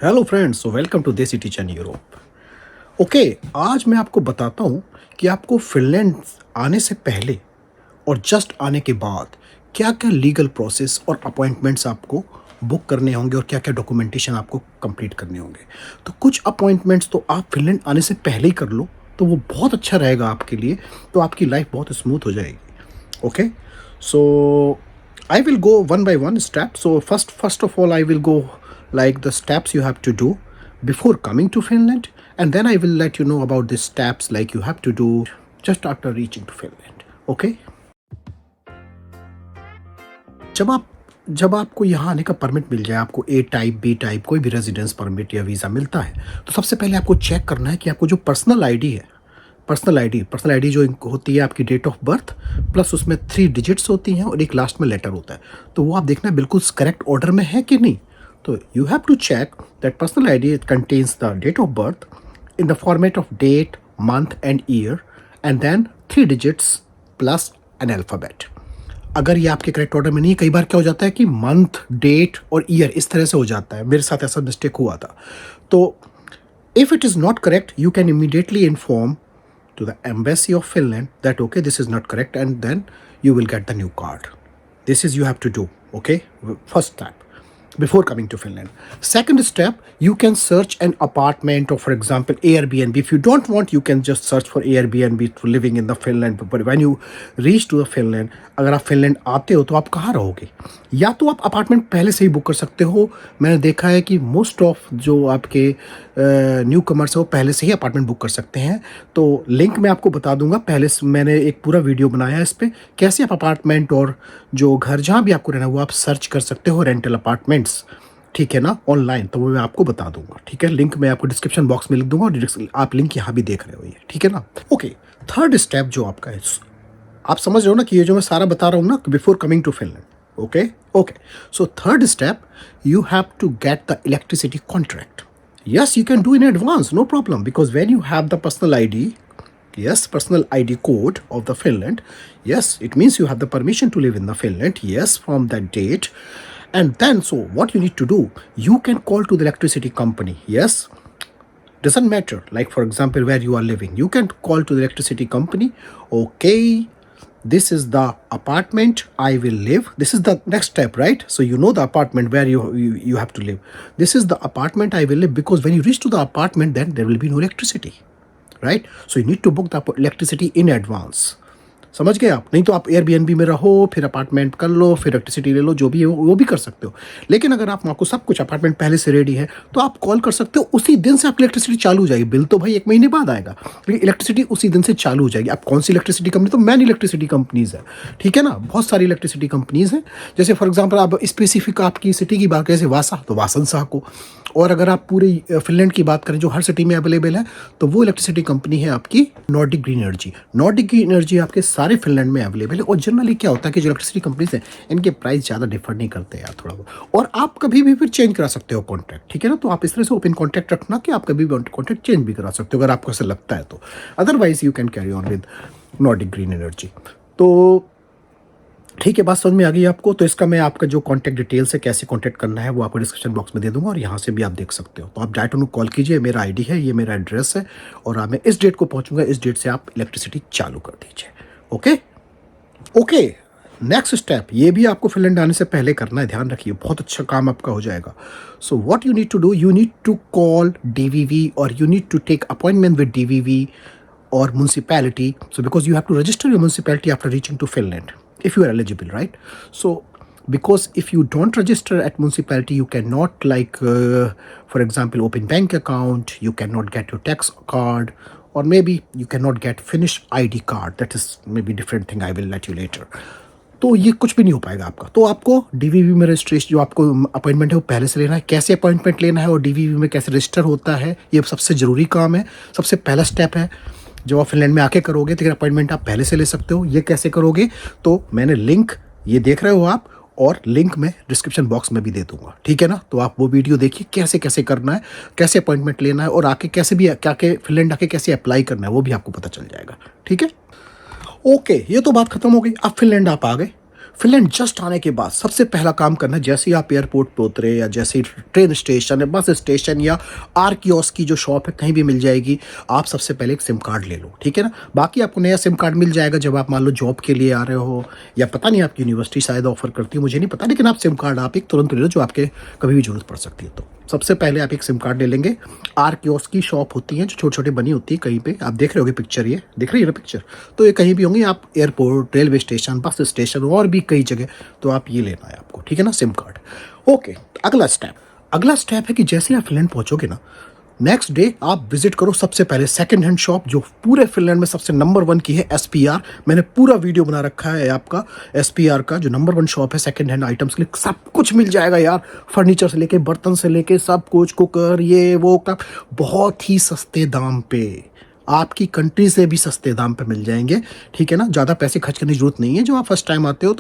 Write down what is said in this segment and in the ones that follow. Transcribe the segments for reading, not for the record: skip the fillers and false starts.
Hello friends, welcome to देसी teacher in Europe. Okay, आज मैं आपको बताता हूँ कि आपको फिनलैंड आने से पहले और जस्ट आने के बाद क्या क्या लीगल प्रोसेस और अपॉइंटमेंट्स आपको बुक करने होंगे और क्या क्या डॉक्यूमेंटेशन आपको कंप्लीट करने होंगे। तो कुछ अपॉइंटमेंट्स तो आप फिनलैंड आने से पहले ही कर लो, तो वो बहुत अच्छा रहेगा आपके लिए, तो आपकी लाइफ बहुत स्मूथ हो जाएगी। Okay, so I will go one by one step. So first of all, I will go like the steps you have to do before coming to Finland, and then I will let you know about the steps like you have to do just after reaching to Finland. Okay? जब आप जब आपको यहाँ आने का permit मिल जाए, आपको ए type B type कोई भी रेजिडेंस परमिट या वीज़ा मिलता है, तो सबसे पहले आपको चेक करना है कि आपको जो पर्सनल आईडी जो होती है आपकी डेट ऑफ बर्थ प्लस उसमें 3 डिजिट्स होती हैं और एक लास्ट में लेटर होता है, तो वो आप देखना बिल्कुल करेक्ट ऑर्डर में है कि नहीं। तो you have to check that personal ID contains the date of birth in the format of date, month and year, and then 3 digits plus an alphabet. अगर ये आपके करेक्ट ऑर्डर में नहीं है, कई बार क्या हो जाता है कि मंथ, डेट और ईयर इस तरह से हो जाता है, मेरे साथ ऐसा मिस्टेक हुआ था। तो if it is not correct, you can immediately inform to the embassy of Finland that okay, this is not correct, and then you will get the new card. This is you have to do. Okay, first step before coming to Finland. Second step, you can search an apartment or for example Airbnb. If you don't want, you can just search for Airbnb for living in the Finland. But when you reach to the Finland, अगर आप Finland आते हो तो आप कहाँ रहोगे? या तो आप अपार्टमेंट पहले से ही बुक कर सकते हो। मैंने देखा है कि मोस्ट ऑफ जो आपके न्यू कमर्स है वो पहले से ही अपार्टमेंट बुक कर सकते हैं। तो लिंक मैं आपको बता दूंगा, पहले से मैंने एक पूरा वीडियो बनाया है इस पर, कैसे आप अपार्टमेंट और जो घर जहाँ भी आपको रहना है वो आप सर्च कर सकते हो, रेंटल अपार्टमेंट्स, ठीक है ना, ऑनलाइन। तो वो मैं आपको बता दूंगा, ठीक है। लिंक मैं आपको डिस्क्रिप्शन बॉक्स में लिख दूंगा और आप लिंक यहाँ भी देख रहे हो, ये ठीक है ना। ओके, थर्ड स्टेप जो आपका है, आप समझ रहे हो ना कि ये जो मैं सारा बता रहा हूँ ना before coming to Finland. Okay, so third step, you have to get the electricity contract. Yes, you can do in advance, no problem, because when you have the personal ID, yes, personal ID code of the Finland, yes, it means you have the permission to live in the Finland, yes, from that date. And then, so what you need to do, you can call to the electricity company, yes, doesn't matter, like for example, where you are living, you can call to the electricity company, okay, this is the apartment I will live. This is the next step, right? So you know the apartment where you have to live. This is the apartment I will live, because when you reach to the apartment, then there will be no electricity, right? So you need to book the electricity in advance. समझ गए आप? नहीं तो आप Airbnb में रहो, फिर apartment कर लो, फिर इलेक्ट्रिसिटी ले लो, जो भी है वो भी कर सकते हो। लेकिन अगर आप आपको सब कुछ अपार्टमेंट पहले से रेडी है तो आप कॉल कर सकते हो, उसी दिन से आपकी इलेक्ट्रिसिटी चालू हो जाएगी। बिल तो भाई 1 महीने बाद आएगा, लेकिन इलेक्ट्रिसिटी उसी दिन से चालू हो जाएगी। आप कौन सी इलेक्ट्रिसिटी कंपनी, तो मैनी इलेक्ट्रिसिटी कंपनीज़ है, ठीक है ना, बहुत सारी इलेक्ट्रिसिटी कंपनीज़ हैं। जैसे फॉर एग्जाम्पल आप स्पेसिफिक आपकी सिटी की बात करें, जैसे वासा, तो वासन शाह को। और अगर आप पूरे फिनलैंड की बात करें जो हर सिटी में अवेलेबल है, तो वो इलेक्ट्रिसिटी कंपनी है आपकी Nordic green energy. Nordic green energy आपके सारे फिनलैंड में अवेलेबल है। और जनरली क्या होता है कि जो इलेक्ट्रिसिटी कंपनीज हैं इनके प्राइस ज़्यादा डिफर नहीं करते यार, थोड़ा बहुत। और आप कभी भी फिर चेंज करा सकते हो कॉन्ट्रैक्ट, ठीक है ना। तो आप इस तरह से ओपन कॉन्ट्रैक्ट रखना कि आप कभी भी कॉन्ट्रैक्ट चेंज भी करा सकते हो अगर आपको ऐसा लगता है तो। Otherwise you can carry on with Nordic green energy. तो ठीक है, बात समझ में आ गई आपको। तो इसका मैं आपका जो कॉन्टैक्ट डिटेल्स है, कैसे कॉन्टैक्ट करना है, वो आपको डिस्क्रिप्शन बॉक्स में दे दूंगा और यहाँ से भी आप देख सकते हो। तो आप डायरेक्ट उनको कॉल कीजिए, मेरा आईडी है, ये मेरा एड्रेस है, और मैं इस डेट को पहुँचूंगा, इस डेट से आप इलेक्ट्रिसिटी चालू कर दीजिए। ओके, नेक्स्ट स्टेप, ये भी आपको फिनलैंड आने से पहले करना है, ध्यान रखिए, बहुत अच्छा काम आपका हो जाएगा। So what you need to do, you need to call DVV और you need to take appointment with DVV or municipality. So because you have to register your municipality after reaching to Finland, if you are eligible, right? So because if you don't register at municipality, you cannot for example, open bank account, you cannot get your tax card, or maybe you cannot get Finnish ID card. That is maybe different thing, I will let you later. तो ये कुछ भी नहीं हो पाएगा आपका। तो आपको डीवीवी में रजिस्ट्रेशन, जो आपको अपॉइंटमेंट है वो पहले से लेना है। कैसे अपॉइंटमेंट लेना है और डीवीवी में कैसे रजिस्टर होता है, ये सबसे ज़रूरी काम है, सबसे पहला स्टेप है। जब आप फिनलैंड में आके करोगे तो अपॉइंटमेंट आप पहले से ले सकते हो। ये कैसे करोगे, तो मैंने लिंक, ये देख रहे हो आप, और लिंक मैं डिस्क्रिप्शन बॉक्स में भी दे दूंगा, ठीक है ना। तो आप वो वीडियो देखिए कैसे कैसे करना है, कैसे अपॉइंटमेंट लेना है, और आके कैसे भी क्या के फिनलैंड आके कैसे अप्लाई करना है, वो भी आपको पता चल जाएगा, ठीक है। ओके, ये तो बात खत्म हो गई। अब फिनलैंड आप आ गए, फिनलैंड जस्ट आने के बाद सबसे पहला काम करना है, जैसे ही आप एयरपोर्ट पे उतरे या जैसे ही ट्रेन स्टेशन या बस स्टेशन या आर कियोस्क की जो शॉप है कहीं भी मिल जाएगी, आप सबसे पहले एक सिम कार्ड ले लो, ठीक है ना। बाकी आपको नया सिम कार्ड मिल जाएगा जब आप मान लो जॉब के लिए आ रहे हो, या पता नहीं आपकी यूनिवर्सिटी शायद ऑफर करती है, मुझे नहीं पता, लेकिन आप सिम कार्ड आप एक तुरंत ले लो जो आपके कभी भी जरूरत पड़ सकती है। तो सबसे पहले आप एक सिम कार्ड ले लेंगे। आर कियोस्क की शॉप होती है जो छोटे छोटे बनी होती है, कहीं पे आप देख रहे होगे पिक्चर, ये दिख रही है ना पिक्चर, तो ये कहीं भी होंगे, आप airport, railway station, bus station और भी कई जगह, तो आप ये लेना है आपको, ठीक है ना, सिम कार्ड। ओके, अगला स्टेप है कि जैसे आप फिनलैंड पहुंचोगे ना, नेक्स्ट डे आप विजिट करो सबसे पहले सेकंड हैंड शॉप जो पूरे फिनलैंड में सबसे नंबर 1 की है, एसपीआर। मैंने पूरा वीडियो बना रखा है आपका एसपीआर का, जो नंबर 1 शॉप है सेकंड हैंड आइटम्स के लिए। सब कुछ मिल जाएगा यार, फर्नीचर से लेके बर्तन से लेके सब कुछ, कुकर ये वो का, बहुत ही सस्ते दाम पे, आपकी कंट्री से भी सस्ते दाम पे मिल जाएंगे, ठीक है ना। ज़्यादा पैसे खर्च करने की जरूरत नहीं है, जो आप फर्स्ट टाइम आते हो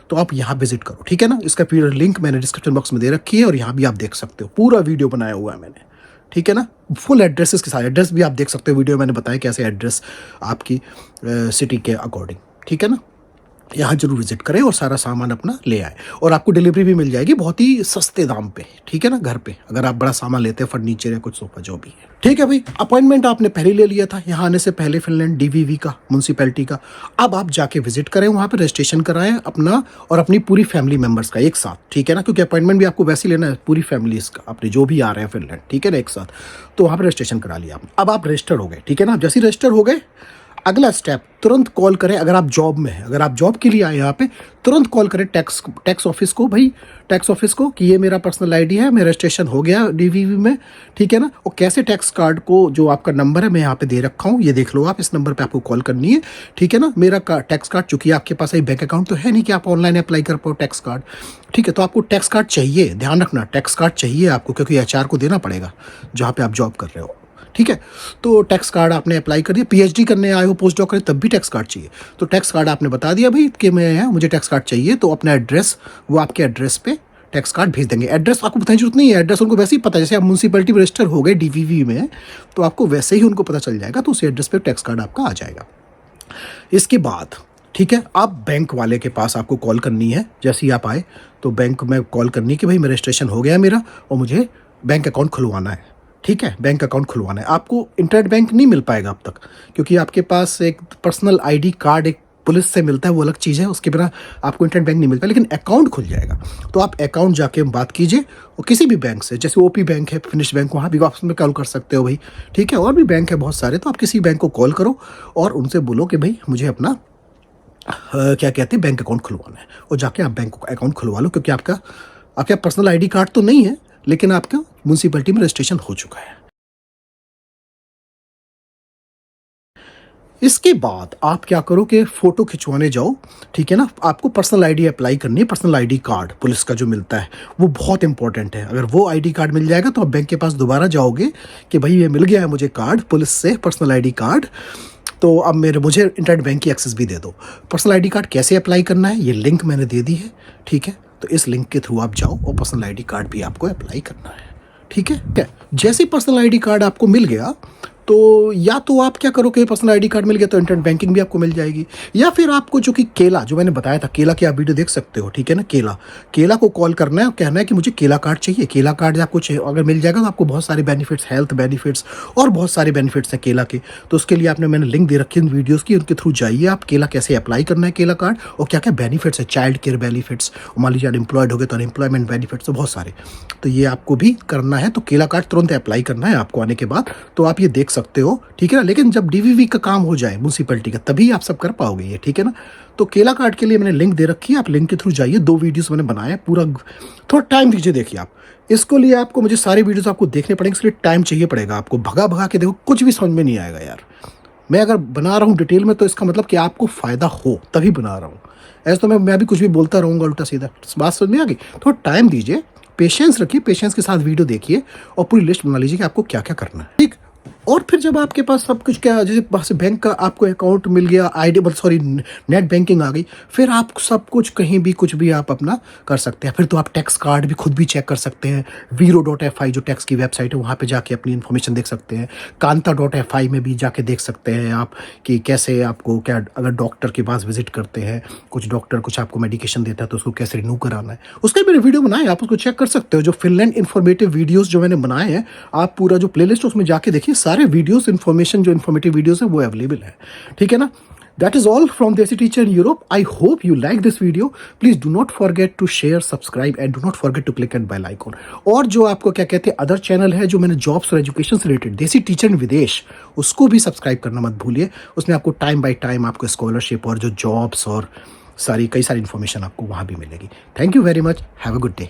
तो आप यहाँ विजिट करो, ठीक है ना। इसका पूरा लिंक मैंने डिस्क्रिप्शन बॉक्स में दे रखी है और यहाँ भी आप देख सकते हो, पूरा वीडियो बनाया हुआ है मैंने, ठीक है ना। फुल एड्रेसेस के साथ, एड्रेस भी आप देख सकते हो, वीडियो मैंने बताया कैसे एड्रेस आपकी सिटी के अकॉर्डिंग, ठीक है ना। यहाँ जरूर विजिट करें और सारा सामान अपना ले आए, और आपको डिलीवरी भी मिल जाएगी बहुत ही सस्ते दाम पे, ठीक है ना, घर पे, अगर आप बड़ा सामान लेते हैं, फर्नीचर या कुछ सोफा जो भी है, ठीक है भाई। अपॉइंटमेंट आपने पहले ले लिया था यहाँ आने से पहले फिनलैंड डीवीवी का, म्यूनसिपैलिटी का। अब आप जाके विजिट करें, वहाँ पे रजिस्ट्रेशन कराएं अपना और अपनी पूरी फैमिली मेंबर्स का एक साथ, ठीक है ना, क्योंकि अपॉइंटमेंट भी आपको वैसे ही लेना है पूरी फैमिली का, अपने जो भी आ रहे हैं फिनलैंड, ठीक है ना, एक साथ। तो वहाँ पर रजिस्ट्रेशन करा लिया आपने, अब आप रजिस्टर हो गए, ठीक है ना। जैसे रजिस्टर हो गए, अगला तुरंत कॉल करें, अगर आप जॉब में हैं, अगर आप जॉब के लिए आए यहाँ पे, तुरंत कॉल करें टैक्स ऑफिस को, भाई टैक्स ऑफिस को, कि ये मेरा पर्सनल आईडी है, मेरा रजिस्ट्रेशन हो गया डीवीवी में, ठीक है ना। और कैसे टैक्स कार्ड को, जो आपका नंबर है मैं यहाँ पे दे रखा हूँ, ये देख लो आप, इस नंबर पे आपको कॉल करनी है, ठीक है ना। मेरा टैक्स कार्ड, चूंकि आपके पास एक बैंक अकाउंट तो है नहीं कि आप ऑनलाइन अप्लाई कर पाओ टैक्स कार्ड, ठीक है, तो आपको टैक्स कार्ड चाहिए, ध्यान रखना टैक्स कार्ड चाहिए आपको, क्योंकि एचआर को देना पड़ेगा जहाँ पे आप जॉब कर रहे हो, ठीक है। तो टैक्स कार्ड आपने अप्लाई कर दिया, पीएचडी करने आए हो, पोस्ट डॉक करें, तब भी टैक्स कार्ड चाहिए, तो टैक्स कार्ड आपने बता दिया भाई कि मुझे टैक्स कार्ड चाहिए, तो अपना एड्रेस, वो आपके एड्रेस पे टैक्स कार्ड भेज देंगे। एड्रेस आपको बताने की जरूरत नहीं है, एड्रेस उनको वैसे ही पता है, जैसे आप म्यूनसिपैलिटी में रजिस्टर हो गए डीवीवी में, तो आपको वैसे ही उनको पता चल जाएगा, तो उस एड्रेस पे टैक्स कार्ड आपका आ जाएगा। इसके बाद, ठीक है, आप बैंक वाले के पास आपको कॉल करनी है, जैसे ही आप आए तो बैंक में कॉल करनी है कि भाई मेरा रजिस्ट्रेशन हो गया मेरा, और मुझे बैंक अकाउंट खुलवाना है, ठीक है, बैंक अकाउंट खुलवाना है। आपको इंटरनेट बैंक नहीं मिल पाएगा अब तक, क्योंकि आपके पास एक पर्सनल आईडी कार्ड एक पुलिस से मिलता है, वो अलग चीज़ है, उसके बिना आपको इंटरनेट बैंक नहीं मिलता, लेकिन अकाउंट खुल जाएगा। तो आप अकाउंट जाके बात कीजिए, और किसी भी बैंक से, जैसे ओपी बैंक है, फिनिश बैंक, वहाँ भी आप उसमें कॉल कर सकते हो भाई, ठीक है, और भी बैंक है बहुत सारे, तो आप किसी बैंक को कॉल करो और उनसे बोलो कि भाई मुझे अपना क्या कहते हैं बैंक अकाउंट खुलवाना है, और जाके आप बैंक अकाउंट खुलवा लो, क्योंकि आपका पर्सनल आईडी कार्ड तो नहीं है, लेकिन आपका म्यूनसिपैलिटी में रजिस्ट्रेशन हो चुका है। इसके बाद आप क्या करो कि फ़ोटो खिंचवाने जाओ, ठीक है ना। आपको पर्सनल आईडी अप्लाई करनी है, पर्सनल आईडी कार्ड पुलिस का जो मिलता है वो बहुत इंपॉर्टेंट है। अगर वो आईडी कार्ड मिल जाएगा तो आप बैंक के पास दोबारा जाओगे कि भाई ये मिल गया है मुझे कार्ड पुलिस से, पर्सनल आईडी कार्ड, तो अब मुझे इंटरनेट बैंक की एक्सेस भी दे दो। पर्सनल आईडी कार्ड कैसे अप्लाई करना है, ये लिंक मैंने दे दी है, ठीक है, तो इस लिंक के थ्रू आप जाओ और पर्सनल आईडी कार्ड भी आपको अप्लाई करना है, ठीक है। जैसे पर्सनल आईडी कार्ड आपको मिल गया, तो या तो आप क्या करो कि पर्सनल आईडी कार्ड मिल गया तो इंटरनेट बैंकिंग भी आपको मिल जाएगी, या फिर आपको जो कि केला, जो मैंने बताया था, केला की आप वीडियो देख सकते हो, ठीक है ना। केला को कॉल करना है और कहना है कि मुझे केला कार्ड चाहिए। केला कार्ड आपको अगर मिल जाएगा तो आपको बहुत सारे बेनिफिट्स, हेल्थ बेनिफिट्स और बहुत सारे बेनिफिट्स हैं केला के। तो उसके लिए मैंने लिंक दे रखी है वीडियोज़ की, उनके थ्रू जाइए आप, केला कैसे अप्लाई करना है केला कार्ड, और क्या क्या बेनिफिट्स है, चाइल्ड केयर बेनिफिट्स, मान लीजिए अनएम्प्लॉयड हो गए तो अनएम्प्लॉयमेंट बेनिफिट्स, तो बहुत सारे, तो ये आपको भी करना है। तो केला कार्ड तुरंत अप्लाई करना है आपको आने के बाद, तो आप ये देख सकते हो, ठीक है ना। लेकिन जब डीवीवी का काम हो जाए म्यूनसिपैलिटी का, तभी आप सब कर पाओगे ये, ठीक है ना। तो केला कार्ड के लिए मैंने लिंक दे रखी है, आप लिंक के थ्रू जाइए, 2 वीडियोस मैंने बनाए, पूरा थोड़ा टाइम दीजिए, देखिए आप इसको लिए आपको, मुझे सारे वीडियोस आपको देखने पड़ेंगे, इसलिए टाइम चाहिए पड़ेगा आपको, भगा भगा के देखो कुछ भी समझ में नहीं आएगा यार। मैं अगर बना रहा हूँ डिटेल में तो इसका मतलब कि आपको फ़ायदा हो तभी बना रहा हूँ, ऐसे तो मैं भी कुछ भी बोलता रहूँगा उल्टा सीधा। बात समझ में आ गई? थोड़ा टाइम दीजिए, पेशेंस रखिए, पेशेंस के साथ वीडियो देखिए और पूरी लिस्ट बना लीजिए कि आपको क्या क्या करना है, ठीक। और फिर जब आपके पास सब कुछ क्या, जैसे वहाँ से बैंक का आपको अकाउंट मिल गया, आईडी मतलब सॉरी नेट बैंकिंग आ गई, फिर आप सब कुछ कहीं भी कुछ भी आप अपना कर सकते हैं। फिर तो आप टैक्स कार्ड भी खुद भी चेक कर सकते हैं। वीरो.fi जो टैक्स की वेबसाइट है, वहाँ पे जाके अपनी इन्फॉर्मेशन देख सकते हैं। कांता.fi में भी जाके देख सकते हैं आप कि कैसे आपको क्या, अगर डॉक्टर के पास विजिट करते हैं, कुछ डॉक्टर कुछ आपको मेडिकेशन देता है तो उसको कैसे रिन्यू कराना है, उसके मैंने वीडियो बनाए, आप उसको चेक कर सकते हो। जो फिनलैंड इन्फॉर्मेटिव वीडियोस जो मैंने बनाए हैं, आप पूरा जो प्लेलिस्ट है उसमें जाके देखिए, सारे वीडियोस इन्फॉर्मेशन जो इन्फॉर्मेटिव वीडियोस है वो अवेलेबल है, ठीक है ना। That is all from Desi Teacher in Europe. I hope you like this video. Please do not forget to share, subscribe and do not forget to click on bell icon. और जो आपको क्या कहते हैं अदर चैनल है जो मैंने jobs और एजुकेशन से रिलेटेड, देसी टीचर इन विदेश, उसको भी सब्सक्राइब करना मत भूलिए। उसमें आपको टाइम बाय टाइम आपको स्कॉलरशिप और जो जॉब्स और कई सारी इन्फॉर्मेशन आपको वहाँ भी मिलेगी। Thank you very much. Have a good day.